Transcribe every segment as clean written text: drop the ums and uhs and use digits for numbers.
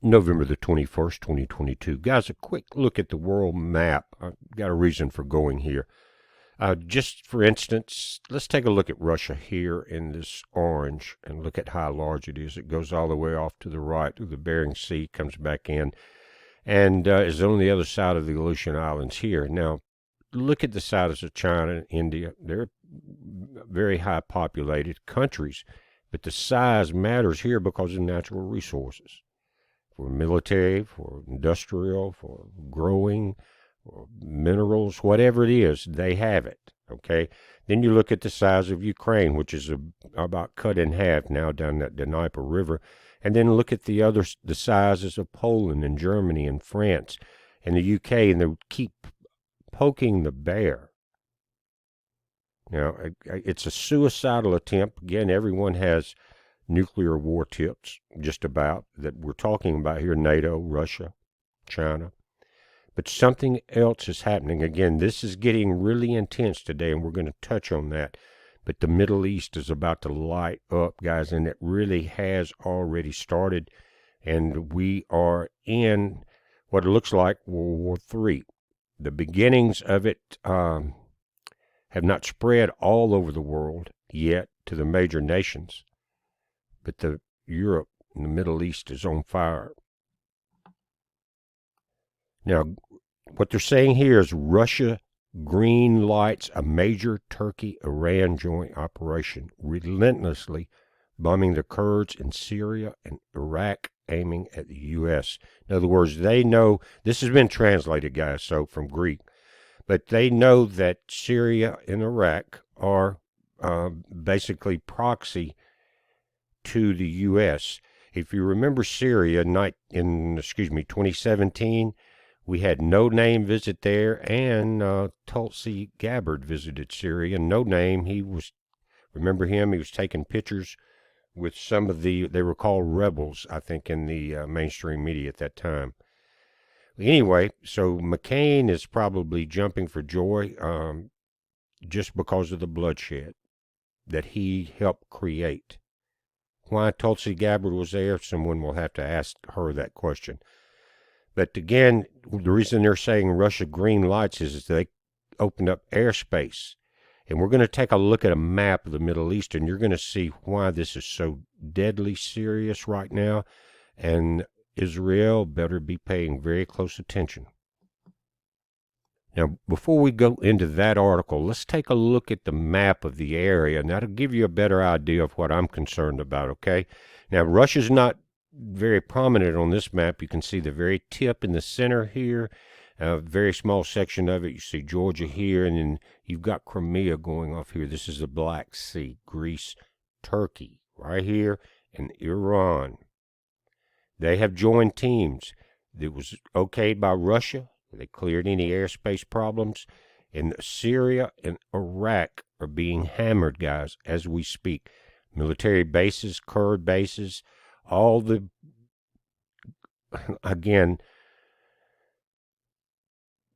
November the 21st, 2022. Guys, a quick look at the world map. I've got a reason for going here. Just for instance, let's take a look at Russia here in this orange and look at how large it is. It goes all the way off to the right through the Bering Sea, comes back in, and is on the other side of the Aleutian Islands here. Now, look at the size of China and India. They're very high populated countries, but the size matters here because of natural resources. For military, for industrial, for growing, for minerals, whatever it is, they have it, okay? Then you look at the size of Ukraine, which is about cut in half now down that Dnieper River, and then look at the sizes of Poland and Germany and France and the UK, and they keep poking the bear. Now, it's a suicidal attempt. Again, everyone has nuclear war tips, just about, that we're talking about here: NATO, Russia, China. But something else is happening. Again, this is getting really intense today, and we're going to touch on that. But the Middle East is about to light up, guys, and it really has already started. And we are in what it looks like World War III. The beginnings of it have not spread all over the world yet to the major nations. But Europe and the Middle East is on fire. Now, what they're saying here is Russia green lights a major Turkey-Iran joint operation, relentlessly bombing the Kurds in Syria and Iraq, aiming at the U.S. In other words, they know, this has been translated, guys, so from Greek, but they know that Syria and Iraq are basically proxy to the U.S. If you remember Syria in 2017, we had No Name visit there, and Tulsi Gabbard visited Syria. No Name, remember him? He was taking pictures with some of they were called rebels, I think, in the mainstream media at that time. Anyway, so McCain is probably jumping for joy just because of the bloodshed that he helped create. Why Tulsi Gabbard was there, someone will have to ask her that question. But again, the reason they're saying Russia green lights is they opened up airspace. And we're going to take a look at a map of the Middle East, and you're going to see why this is so deadly serious right now. And Israel better be paying very close attention. Now, before we go into that article, let's take a look at the map of the area, and that'll give you a better idea of what I'm concerned about, okay? Now, Russia's not very prominent on this map. You can see the very tip in the center here, a very small section of it. You see Georgia here, and then you've got Crimea going off here. This is the Black Sea, Greece, Turkey, right here, and Iran. They have joined teams. It was okayed by Russia. They cleared any airspace problems. And Syria and Iraq are being hammered, guys, as we speak. Military bases, Kurd bases, again,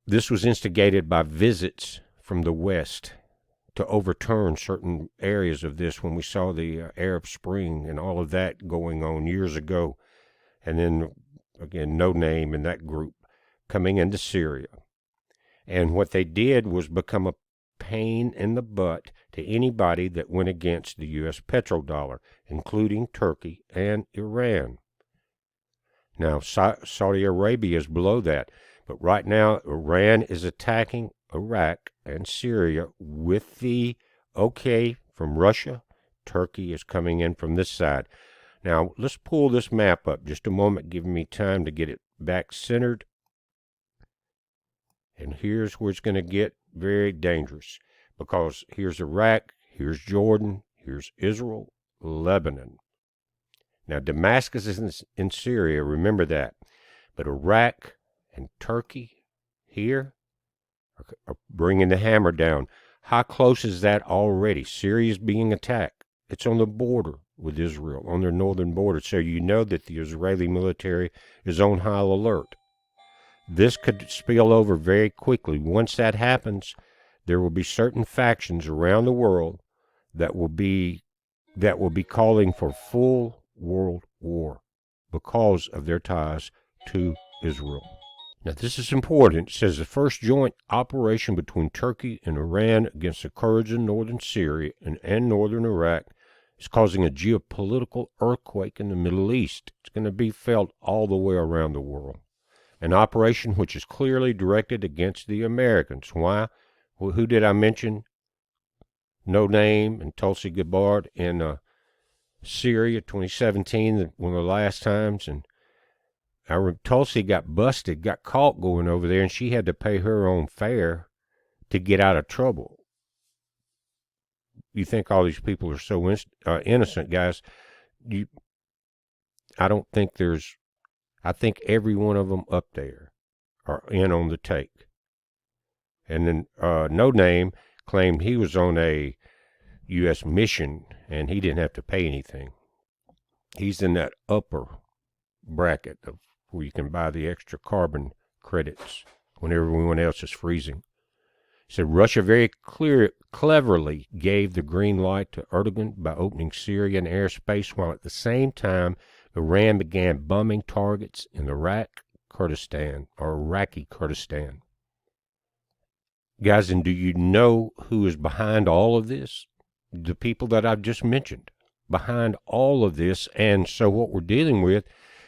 this was instigated by visits from the West to overturn certain areas of this when we saw the Arab Spring and all of that going on years ago. And then, again, No Name and that group coming into Syria. And what they did was become a pain in the butt to anybody that went against the U.S. petrodollar, including Turkey and Iran. Now, Saudi Arabia is below that. But right now, Iran is attacking Iraq and Syria with the okay from Russia. Turkey is coming in from this side. Now, let's pull this map up just a moment, giving me time to get it back centered. And here's where it's going to get very dangerous, because here's Iraq, here's Jordan, here's Israel, Lebanon. Now, Damascus is in Syria, remember that. But Iraq and Turkey here are bringing the hammer down. How close is that already? Syria is being attacked. It's on the border with Israel, on their northern border. So you know that the Israeli military is on high alert. This could spill over very quickly. Once that happens, there will be certain factions around the world that will be calling for full world war, because of their ties to Israel. Now, this is important. It says the first joint operation between Turkey and Iran against the Kurds in northern Syria and northern Iraq is causing a geopolitical earthquake in the Middle East. It's going to be felt all the way around the world. An operation which is clearly directed against the Americans. Why? Well, who did I mention? No Name and Tulsi Gabbard in Syria 2017, one of the last times, and Tulsi got busted, got caught going over there, and she had to pay her own fare to get out of trouble. You think all these people are so innocent, guys? I don't think I think every one of them up there are in on the take. And then No Name claimed he was on a U.S. mission, and he didn't have to pay anything. He's in that upper bracket of where you can buy the extra carbon credits when everyone else is freezing. He said Russia very cleverly gave the green light to Erdogan by opening Syrian airspace, while at the same time Iran began bombing targets in Iraqi Kurdistan. Guys, and do you know who is behind all of this? The people that I've just mentioned. Behind all of this. And so what we're dealing with,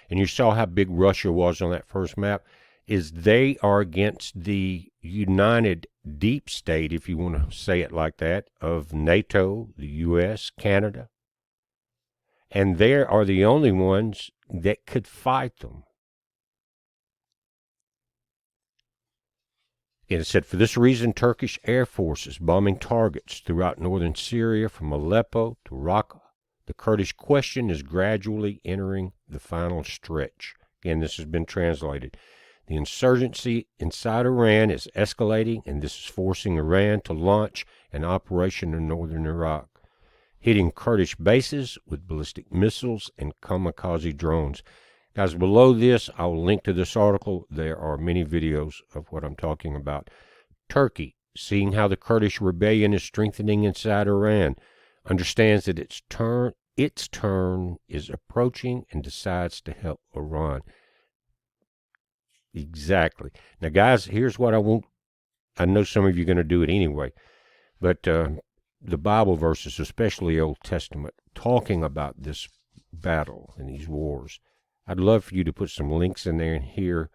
and you saw how big Russia was on that first map, is they are against the united deep state, if you want to say it like that, of NATO, the U.S., Canada. And they are the only ones that could fight them. And it said, for this reason, Turkish Air Force is bombing targets throughout northern Syria from Aleppo to Raqqa. The Kurdish question is gradually entering the final stretch. Again, this has been translated. The insurgency inside Iran is escalating, and this is forcing Iran to launch an operation in northern Iraq, hitting Kurdish bases with ballistic missiles and kamikaze drones. Guys, below this, I'll link to this article. There are many videos of what I'm talking about. Turkey, seeing how the Kurdish rebellion is strengthening inside Iran, understands that its turn is approaching and decides to help Iran. Exactly. Now, guys, here's what I want. I know some of you are going to do it anyway, but the Bible verses, especially Old Testament, talking about this battle and these wars, I'd love for you to put some links in there and hear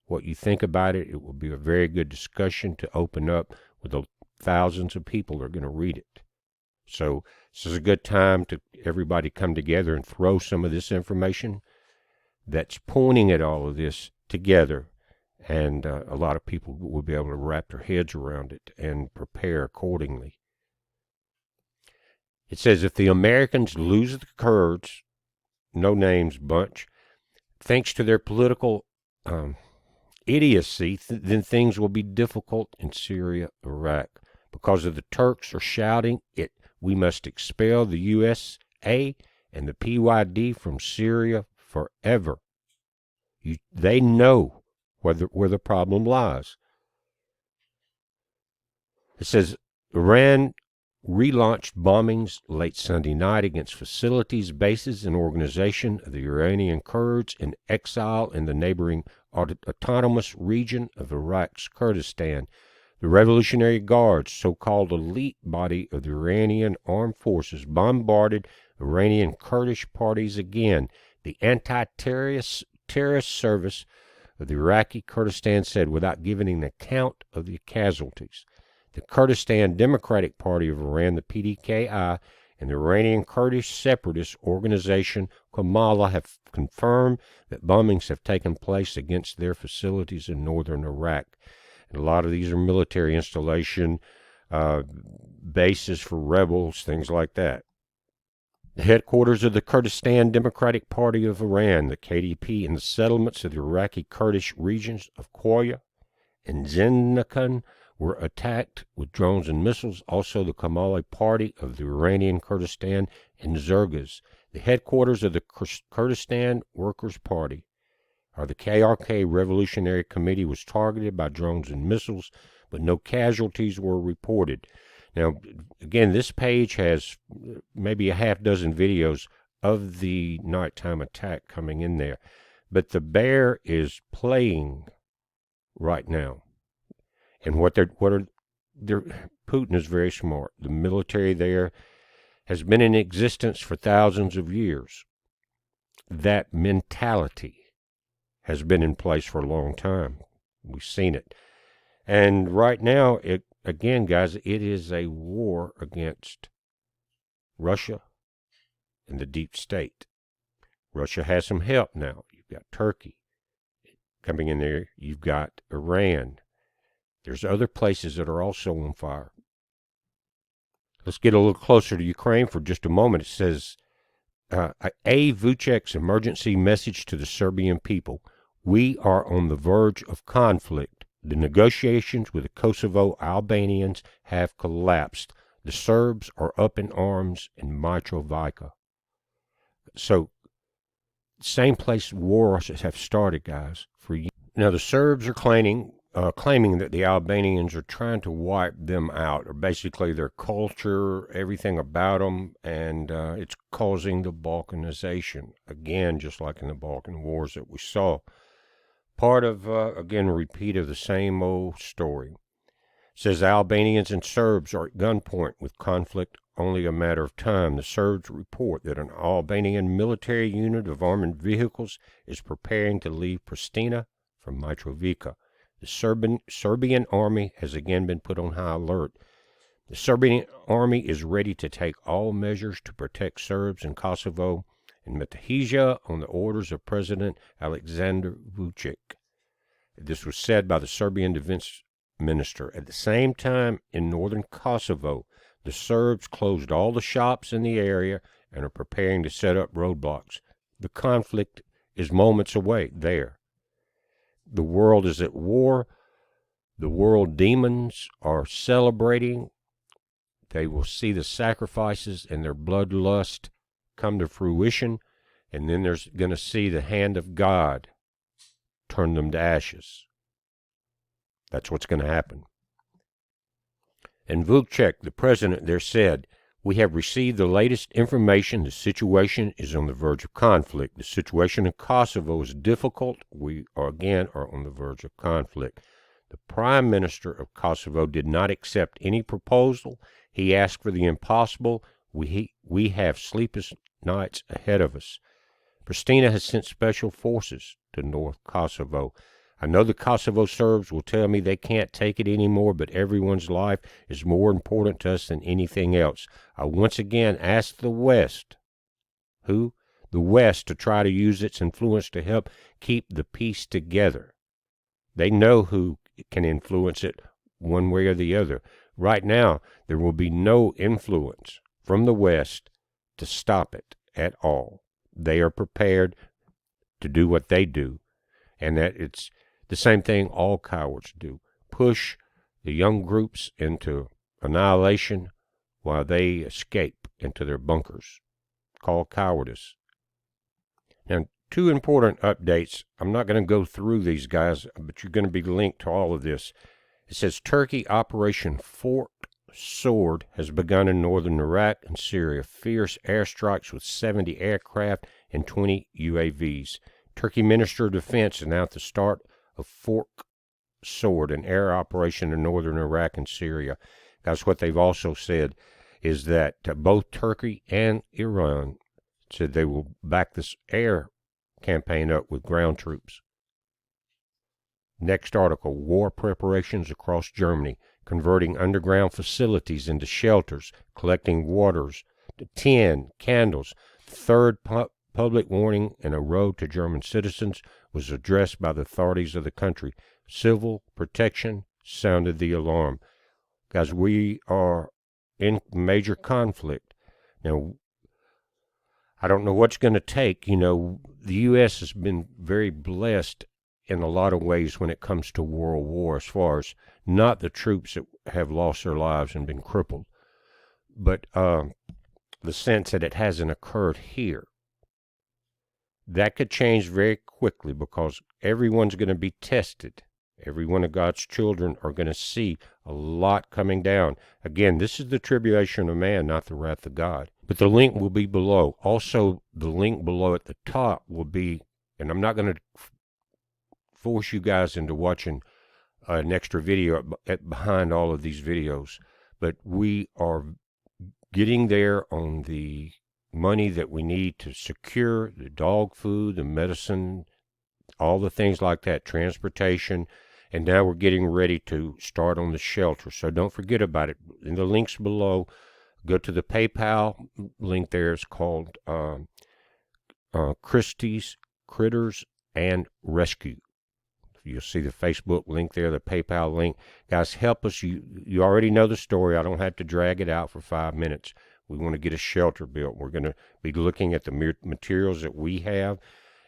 what you think about it. It will be a very good discussion to open up with the thousands of people that are going to read it. So this is a good time to everybody come together and throw some of this information that's pointing at all of this together, and a lot of people will be able to wrap their heads around it and prepare accordingly. It says, if the Americans lose the Kurds, No Name's bunch, thanks to their political idiocy, then things will be difficult in Syria, Iraq. Because of the Turks are shouting it, we must expel the USA and the PYD from Syria forever. They know where the problem lies. It says Iran relaunched bombings late Sunday night against facilities, bases, and organization of the Iranian Kurds in exile in the neighboring autonomous region of Iraq's Kurdistan. The Revolutionary Guards, so-called elite body of the Iranian armed forces, bombarded Iranian Kurdish parties again. The anti-terrorist service of the Iraqi Kurdistan said, without giving an account of the casualties. The Kurdistan Democratic Party of Iran, the PDKI, and the Iranian Kurdish separatist organization Kamala have confirmed that bombings have taken place against their facilities in northern Iraq. And a lot of these are military installation, bases for rebels, things like that. The headquarters of the Kurdistan Democratic Party of Iran, the KDP, and the settlements of the Iraqi Kurdish regions of Koya and Zennakan were attacked with drones and missiles. Also, the Kamala Party of the Iranian Kurdistan and Zergaz, the headquarters of the Kurdistan Workers' Party, or the KRK Revolutionary Committee, was targeted by drones and missiles, but no casualties were reported. Now, again, this page has maybe a half dozen videos of the nighttime attack coming in there. But the bear is playing right now. And Putin is very smart. The military there has been in existence for thousands of years. That mentality has been in place for a long time. We've seen it. And right now, again, guys, it is a war against Russia and the deep state. Russia has some help now. You've got Turkey coming in there. You've got Iran. There's other places that are also on fire. Let's get a little closer to Ukraine for just a moment. It says, Vucek's emergency message to the Serbian people. We are on the verge of conflict. The negotiations with the Kosovo Albanians have collapsed. The Serbs are up in arms in Mitrovica. So, same place wars have started, guys, for you. Now, the Serbs are claiming that the Albanians are trying to wipe them out, or basically their culture, everything about them, and it's causing the Balkanization, again, just like in the Balkan Wars that we saw. Part of, again, a repeat of the same old story. It says Albanians and Serbs are at gunpoint with conflict only a matter of time. The Serbs report that an Albanian military unit of armored vehicles is preparing to leave Pristina from Mitrovica. The Serbian army has again been put on high alert. The Serbian army is ready to take all measures to protect Serbs in Kosovo and Metohija on the orders of President Alexander Vucic. This was said by the Serbian defense minister. At the same time, in northern Kosovo, the Serbs closed all the shops in the area and are preparing to set up roadblocks. The conflict is moments away there. The world is at war. The world demons are celebrating. They will see the sacrifices and their bloodlust come to fruition, and then they're going to see the hand of God turn them to ashes. That's what's going to happen. And Vucic, the president there, said, "We have received the latest information. The situation is on the verge of conflict. The situation in Kosovo is difficult. We are on the verge of conflict." The prime minister of Kosovo did not accept any proposal. He asked for the impossible. We have sleepless nights ahead of us. Pristina has sent special forces to North Kosovo. I know the Kosovo Serbs will tell me they can't take it anymore, but everyone's life is more important to us than anything else. I once again ask the West, the West, to try to use its influence to help keep the peace together. They know who can influence it one way or the other. Right now, there will be no influence from the West to stop it at all. They are prepared to do what they do, and that it's the same thing all cowards do. Push the young groups into annihilation while they escape into their bunkers. Called cowardice. Now, two important updates. I'm not going to go through these, guys, but you're going to be linked to all of this. It says Turkey Operation Fork Sword has begun in northern Iraq and Syria. Fierce airstrikes with 70 aircraft and 20 UAVs. Turkey Minister of Defense announced the start of Fork Sword, an air operation in northern Iraq and Syria. That's what they've also said, is that both Turkey and Iran said they will back this air campaign up with ground troops. Next article, war preparations across Germany, converting underground facilities into shelters, collecting waters, tin, candles. The third public warning in a road to German citizens was addressed by the authorities of the country. Civil protection sounded the alarm. Guys, we are in major conflict. Now, I don't know what's going to take. You know, the U.S. has been very blessed in a lot of ways when it comes to world war, as far as not the troops that have lost their lives and been crippled, but the sense that it hasn't occurred here. That could change very quickly because everyone's going to be tested Every one of God's children are going to see a lot coming down. Again, this is the tribulation of man, not the wrath of God. But the link will be below. Also, the link below at the top will be, and I'm not going to force you guys into watching an extra video behind all of these videos, but we are getting there on the money that we need to secure the dog food, the medicine, all the things like that, transportation, and now we're getting ready to start on the shelter. So don't forget about it. In the links below, go to the PayPal link there. It's called Christie's Critters and Rescue. You'll see the Facebook link there, the PayPal link. Guys, help us. You already know the story. I don't have to drag it out for 5 minutes. We want to get a shelter built. We're going to be looking at the materials that we have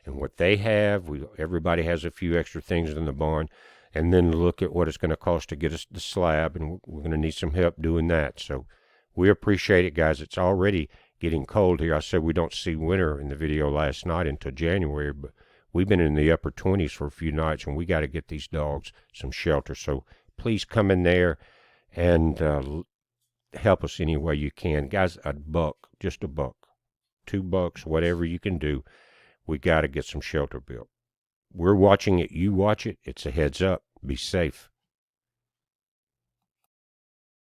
and what they have. Everybody has a few extra things in the barn. And then look at what it's going to cost to get us the slab. And we're going to need some help doing that. So we appreciate it, guys. It's already getting cold here. I said we don't see winter in the video last night until January, but we've been in the upper 20s for a few nights, and we got to get these dogs some shelter. So please come in there and help us any way you can. Guys, a buck, just a buck, $2, whatever you can do. We got to get some shelter built. We're watching it. You watch it. It's a heads up. Be safe.